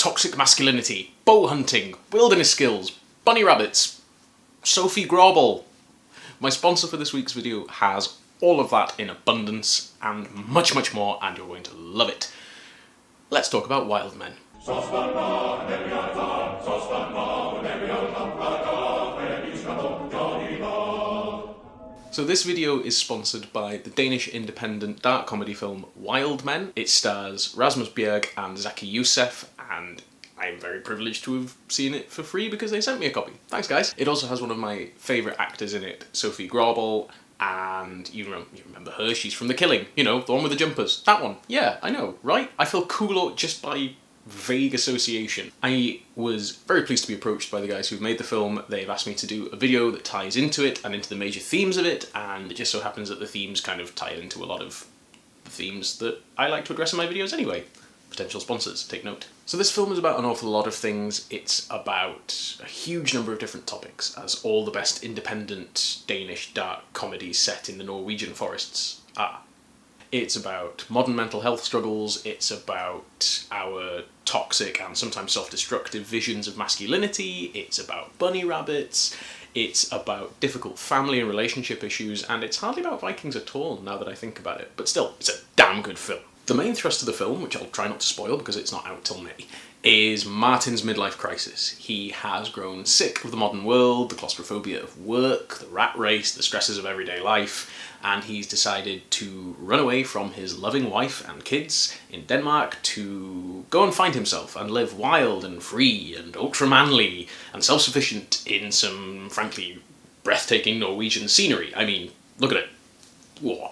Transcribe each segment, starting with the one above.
toxic masculinity, bow hunting, wilderness skills, bunny rabbits, Sofie Gråbøl. My sponsor for this week's video has all of that in abundance and much, much more, and you're going to love it. Let's talk about wild men. So this video is sponsored by the Danish independent dark comedy film Wild Men. It stars Rasmus Bjerg and Zaki Youssef, and I'm very privileged to have seen it for free because they sent me a copy. Thanks, guys. It also has one of my favourite actors in it, Sofie Gråbøl, and you remember her, she's from The Killing, you know, the one with the jumpers. That one. Yeah, I know, right? I feel cooler just by vague association. I was very pleased to be approached by the guys who've made the film. They've asked me to do a video that ties into it and into the major themes of it, and it just so happens that the themes kind of tie into a lot of the themes that I like to address in my videos anyway. Potential sponsors, take note. So this film is about an awful lot of things. It's about a huge number of different topics, as all the best independent Danish dark comedies set in the Norwegian forests are. It's about modern mental health struggles, it's about our toxic and sometimes self-destructive visions of masculinity, it's about bunny rabbits, it's about difficult family and relationship issues, and it's hardly about Vikings at all now that I think about it, but still, it's a damn good film. The main thrust of the film, which I'll try not to spoil because it's not out till May, is Martin's midlife crisis. He has grown sick of the modern world, the claustrophobia of work, the rat race, the stresses of everyday life, and he's decided to run away from his loving wife and kids in Denmark to go and find himself and live wild and free and ultra-manly and self-sufficient in some, frankly, breathtaking Norwegian scenery. I mean, look at it. Whoa.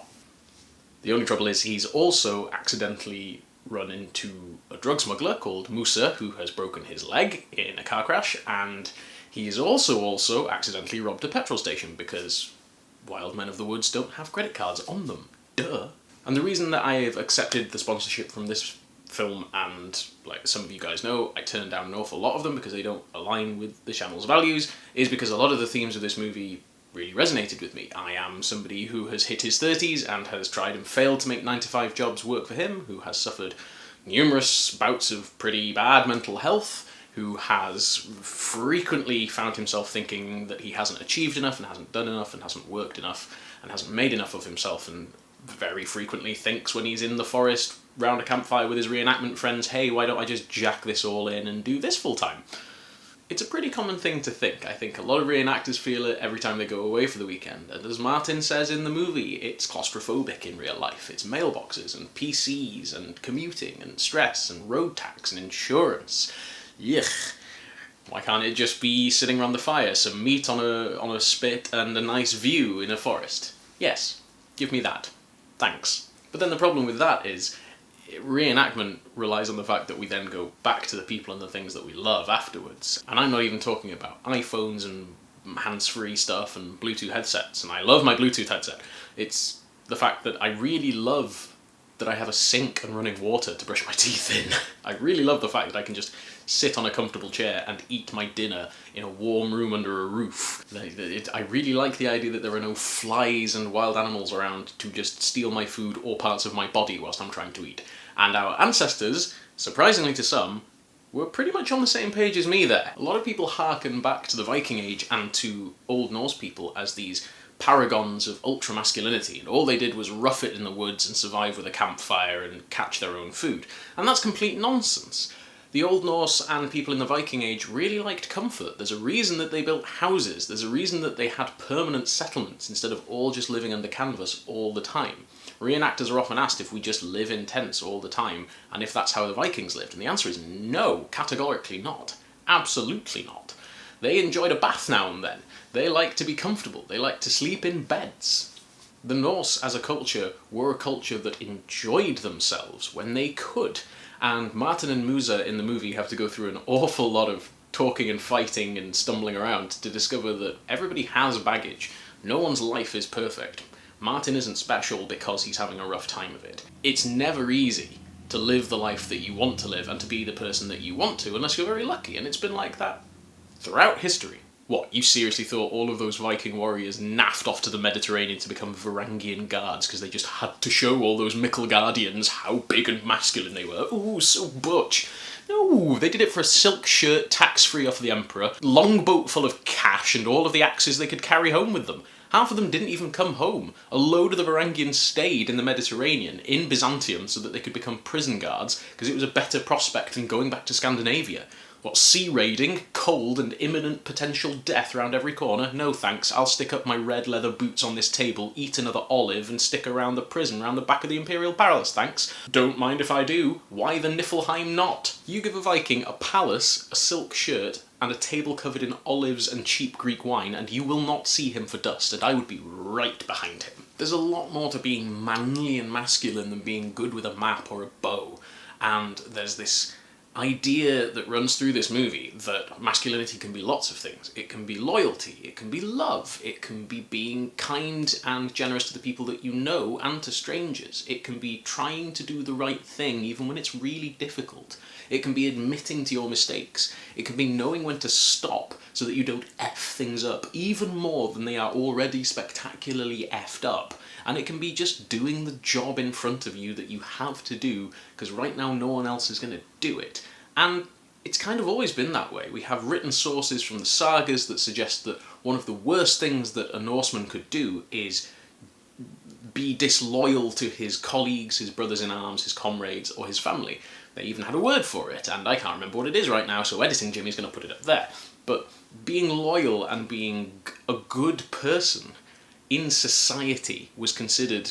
The only trouble is he's also accidentally run into a drug smuggler called Musa, who has broken his leg in a car crash, and he's also accidentally robbed a petrol station because wild men of the woods don't have credit cards on them. Duh. And the reason that I have accepted the sponsorship from this film, and like some of you guys know, I turned down an awful lot of them because they don't align with the channel's values, is because a lot of the themes of this movie really resonated with me. I am somebody who has hit his 30s and has tried and failed to make 9-to-5 jobs work for him, who has suffered numerous bouts of pretty bad mental health, who has frequently found himself thinking that he hasn't achieved enough and hasn't done enough and hasn't worked enough and hasn't made enough of himself, and very frequently thinks when he's in the forest round a campfire with his reenactment friends, hey, why don't I just jack this all in and do this full time? It's a pretty common thing to think. I think a lot of reenactors feel it every time they go away for the weekend, and as Martin says in the movie, it's claustrophobic in real life. It's mailboxes and PCs and commuting and stress and road tax and insurance. Yuck. Why can't it just be sitting around the fire, some meat on a spit and a nice view in a forest? Yes, give me that. Thanks. But then the problem with that is reenactment relies on the fact that we then go back to the people and the things that we love afterwards. And I'm not even talking about iPhones and hands-free stuff and Bluetooth headsets, and I love my Bluetooth headset. It's the fact that I really love that I have a sink and running water to brush my teeth in. I really love the fact that I can just sit on a comfortable chair and eat my dinner in a warm room under a roof. I really like the idea that there are no flies and wild animals around to just steal my food or parts of my body whilst I'm trying to eat. And our ancestors, surprisingly to some, were pretty much on the same page as me there. A lot of people harken back to the Viking Age and to Old Norse people as these paragons of ultra-masculinity, and all they did was rough it in the woods and survive with a campfire and catch their own food. And that's complete nonsense. The Old Norse and people in the Viking Age really liked comfort. There's a reason that they built houses. There's a reason that they had permanent settlements instead of all just living under canvas all the time. Reenactors are often asked if we just live in tents all the time, and if that's how the Vikings lived, and the answer is no, categorically not. Absolutely not. They enjoyed a bath now and then. They liked to be comfortable. They liked to sleep in beds. The Norse as a culture were a culture that enjoyed themselves when they could, and Martin and Musa in the movie have to go through an awful lot of talking and fighting and stumbling around to discover that everybody has baggage. No one's life is perfect. Martin isn't special because he's having a rough time of it. It's never easy to live the life that you want to live and to be the person that you want to unless you're very lucky, and it's been like that throughout history. What, you seriously thought all of those Viking warriors naffed off to the Mediterranean to become Varangian Guards because they just had to show all those Mickle Guardians how big and masculine they were? Ooh, so butch. No, they did it for a silk shirt tax-free off the emperor, longboat full of cash, and all of the axes they could carry home with them. Half of them didn't even come home. A load of the Varangians stayed in the Mediterranean, in Byzantium, so that they could become prison guards, because it was a better prospect than going back to Scandinavia. What, sea raiding, cold, and imminent potential death round every corner? No thanks, I'll stick up my red leather boots on this table, eat another olive, and stick around the prison round the back of the Imperial Palace, thanks. Don't mind if I do. Why the Niflheim not? You give a Viking a palace, a silk shirt, and a table covered in olives and cheap Greek wine, and you will not see him for dust, and I would be right behind him. There's a lot more to being manly and masculine than being good with a map or a bow, and there's this idea that runs through this movie that masculinity can be lots of things. It can be loyalty, it can be love, it can be being kind and generous to the people that you know and to strangers. It can be trying to do the right thing even when it's really difficult. It can be admitting to your mistakes. It can be knowing when to stop so that you don't F things up even more than they are already spectacularly effed up. And it can be just doing the job in front of you that you have to do, because right now no one else is going to do it. And it's kind of always been that way. We have written sources from the sagas that suggest that one of the worst things that a Norseman could do is be disloyal to his colleagues, his brothers-in-arms, his comrades, or his family. They even had a word for it, and I can't remember what it is right now, so editing Jimmy's going to put it up there. But being loyal and being a good person in society was considered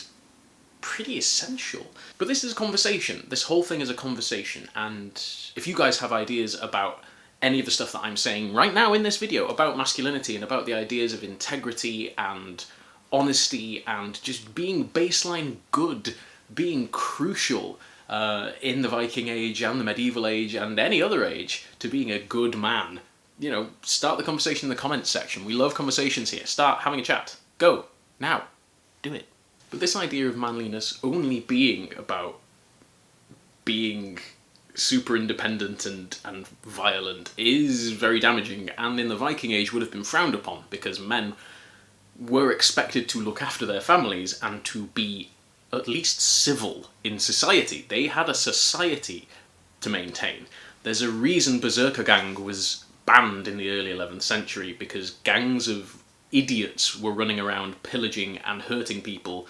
pretty essential. But this is a conversation. This whole thing is a conversation, and if you guys have ideas about any of the stuff that I'm saying right now in this video about masculinity and about the ideas of integrity and honesty and just being baseline good, being crucial in the Viking age and the medieval age and any other age to being a good man, you know, start the conversation in the comments section. We love conversations here. Start having a chat. Go. Now. Do it. But this idea of manliness only being about being super independent and violent is very damaging, and in the Viking age would have been frowned upon, because men were expected to look after their families and to be at least civil in society. They had a society to maintain. There's a reason berserker gang was banned in the early 11th century, because gangs of idiots were running around pillaging and hurting people.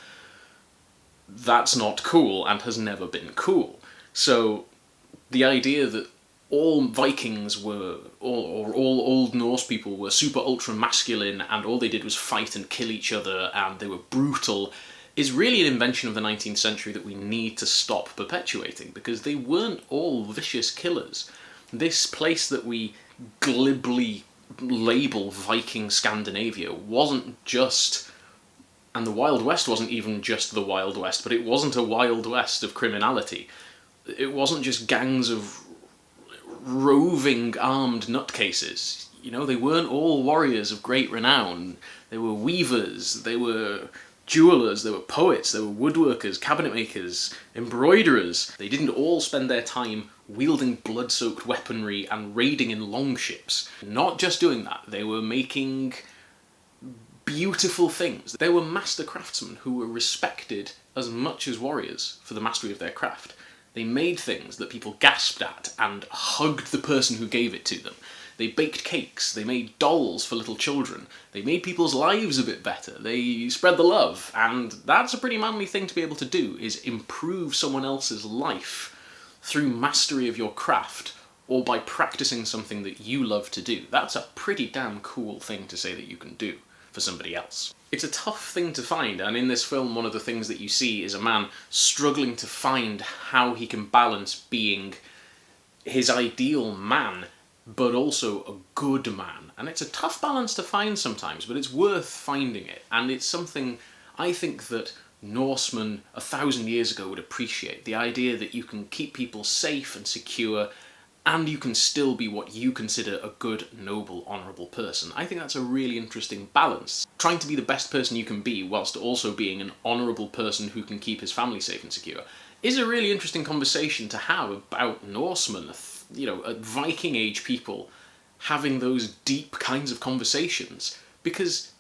That's not cool and has never been cool. So the idea that all Vikings were, or all Old Norse people were super ultra masculine and all they did was fight and kill each other and they were brutal, is really an invention of the 19th century that we need to stop perpetuating, because they weren't all vicious killers. This place that we glibly label Viking Scandinavia wasn't just, and the Wild West wasn't even just the Wild West, but it wasn't a Wild West of criminality. It wasn't just gangs of roving armed nutcases. You know, they weren't all warriors of great renown. They were weavers, they were jewelers, they were poets, they were woodworkers, cabinet makers, embroiderers. They didn't all spend their time wielding blood-soaked weaponry and raiding in longships. Not just doing that, they were making beautiful things. They were master craftsmen who were respected as much as warriors for the mastery of their craft. They made things that people gasped at and hugged the person who gave it to them. They baked cakes, they made dolls for little children, they made people's lives a bit better, they spread the love, and that's a pretty manly thing to be able to do, is improve someone else's life through mastery of your craft, or by practicing something that you love to do. That's a pretty damn cool thing to say that you can do for somebody else. It's a tough thing to find, and in this film one of the things that you see is a man struggling to find how he can balance being his ideal man but also a good man. And it's a tough balance to find sometimes, but it's worth finding it, and it's something I think that Norsemen 1,000 years ago would appreciate. The idea that you can keep people safe and secure and you can still be what you consider a good, noble, honourable person. I think that's a really interesting balance. Trying to be the best person you can be whilst also being an honourable person who can keep his family safe and secure is a really interesting conversation to have about Norsemen, you know, Viking age people having those deep kinds of conversations, because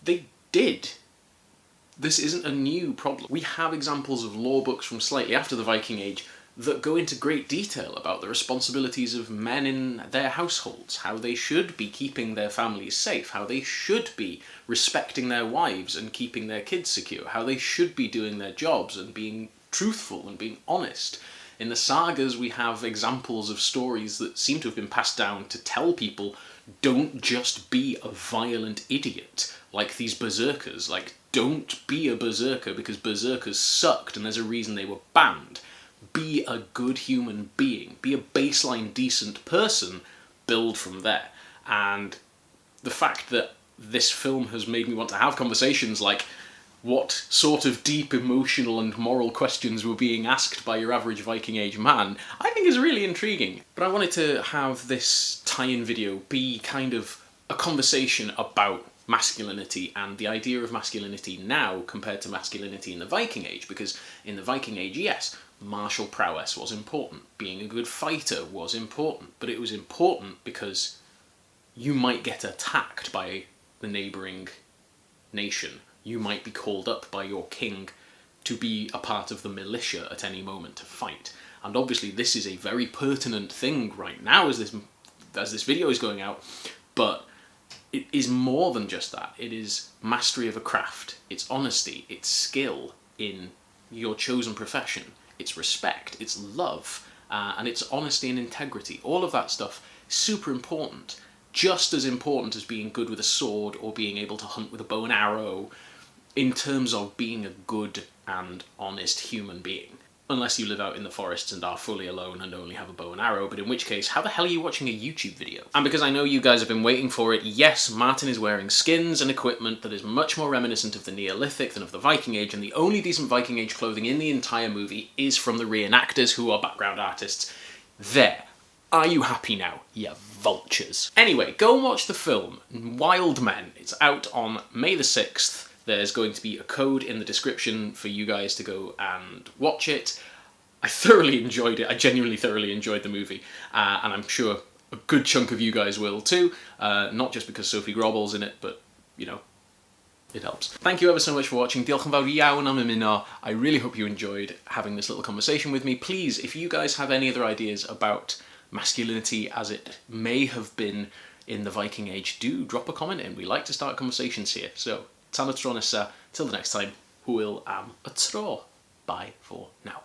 they did. This isn't a new problem. We have examples of law books from slightly after the Viking age that go into great detail about the responsibilities of men in their households, how they should be keeping their families safe, how they should be respecting their wives and keeping their kids secure, how they should be doing their jobs and being truthful and being honest. In the sagas we have examples of stories that seem to have been passed down to tell people, don't just be a violent idiot, like these berserkers. Like, don't be a berserker because berserkers sucked and there's a reason they were banned. Be a good human being. Be a baseline decent person. Build from there. And the fact that this film has made me want to have conversations like, what sort of deep emotional and moral questions were being asked by your average Viking age man, I think is really intriguing. But I wanted to have this tie-in video be kind of a conversation about masculinity and the idea of masculinity now compared to masculinity in the Viking age, because in the Viking age, yes, martial prowess was important, being a good fighter was important, but it was important because you might get attacked by the neighbouring nation. You might be called up by your king to be a part of the militia at any moment to fight. And obviously this is a very pertinent thing right now as this video is going out, but it is more than just that. It is mastery of a craft, it's honesty, it's skill in your chosen profession, it's respect, it's love, and it's honesty and integrity. All of that stuff is super important. Just as important as being good with a sword or being able to hunt with a bow and arrow in terms of being a good and honest human being. Unless you live out in the forests and are fully alone and only have a bow and arrow, but in which case, how the hell are you watching a YouTube video? And because I know you guys have been waiting for it, yes, Martin is wearing skins and equipment that is much more reminiscent of the Neolithic than of the Viking Age, and the only decent Viking Age clothing in the entire movie is from the reenactors, who are background artists. There. Are you happy now, you vultures? Anyway, go and watch the film, Wild Men. It's out on May the 6th. There's going to be a code in the description for you guys to go and watch it. I thoroughly enjoyed it. I genuinely thoroughly enjoyed the movie. And I'm sure a good chunk of you guys will too. Not just because Sofie Gråbøl's in it, but, you know, it helps. Thank you ever so much for watching. Diolch yn fawr iawn am ymuno. I really hope you enjoyed having this little conversation with me. Please, if you guys have any other ideas about masculinity as it may have been in the Viking Age, do drop a comment in. We like to start conversations here. So, tan y tro nesa, till the next time, hwyl am y tro. Bye for now.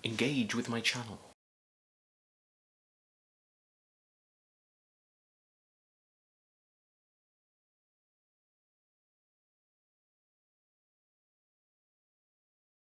Engage with my channel.